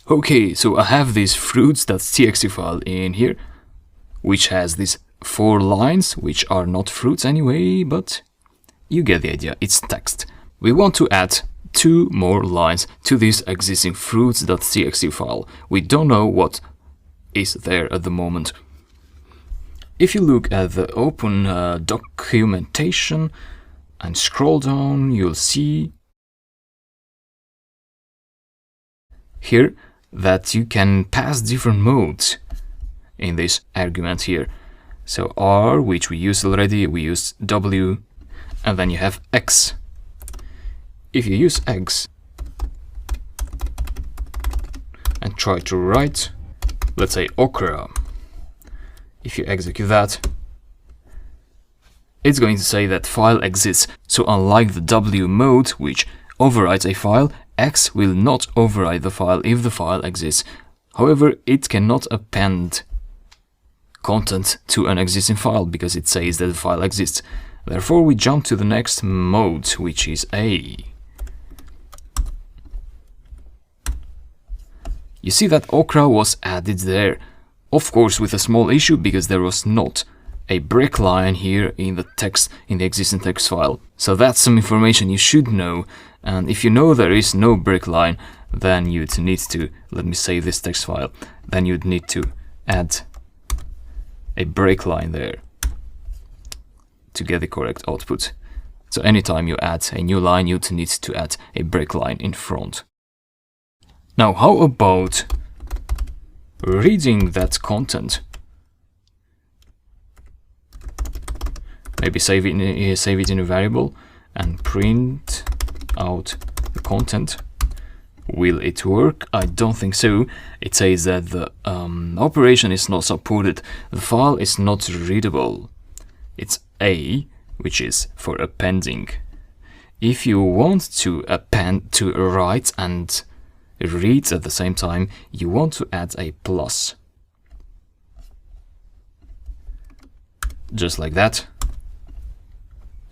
Okay, so I have this fruits.txt file in here, which has these 4 lines, which are not fruits anyway, but you get the idea, it's text. We want to add 2 more lines to this existing fruits.txt file. We don't know what is there at the moment. If you look at the open documentation and scroll down, you'll see here that you can pass different modes in this argument here. So R, which we used already, we used W, and then you have X. If you use X and try to write, let's say okra, if you execute that, it's going to say that file exists. So unlike the W mode, which overrides a file, X will not override the file if the file exists. However, it cannot append content to an existing file because it says that the file exists. Therefore, we jump to the next mode, which is A. You see that okra was added there, of course with a small issue because there was not a break line here in the text, in the existing text file. So that's some information you should know, and if you know there is no break line, then you'd need to, let me save this text file, then you'd need to add a break line there to get the correct output. So anytime you add a new line, you'd need to add a break line in front. Now, how about reading that content? Maybe save it in a variable and print out the content. Will it work? I don't think so. It says that the operation is not supported. The file is not readable. It's A, which is for appending. If you want to append, to write and read at the same time, you want to add a plus. Just like that.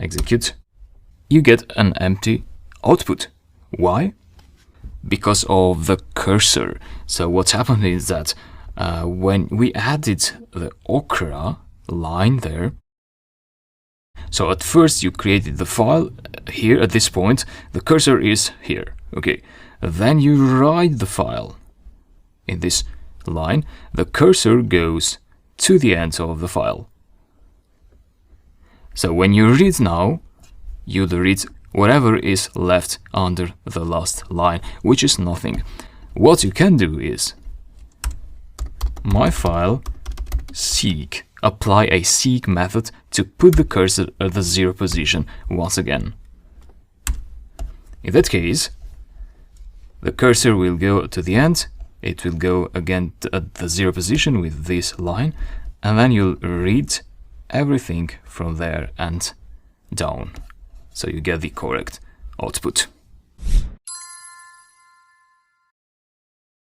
Execute. You get an empty output. Why? Because of the cursor. So what happened is that when we added the okra line there, so at first you created the file here at this point, the cursor is here, okay. Then you write the file in this line, the cursor goes to the end of the file. So when you read now, you'll read whatever is left under the last line, which is nothing. What you can do is my file seek, apply a seek method to put the cursor at the 0 position once again. In that case, the cursor will go to the end, it will go again at the 0 position with this line, and then you'll read everything from there and down. So you get the correct output.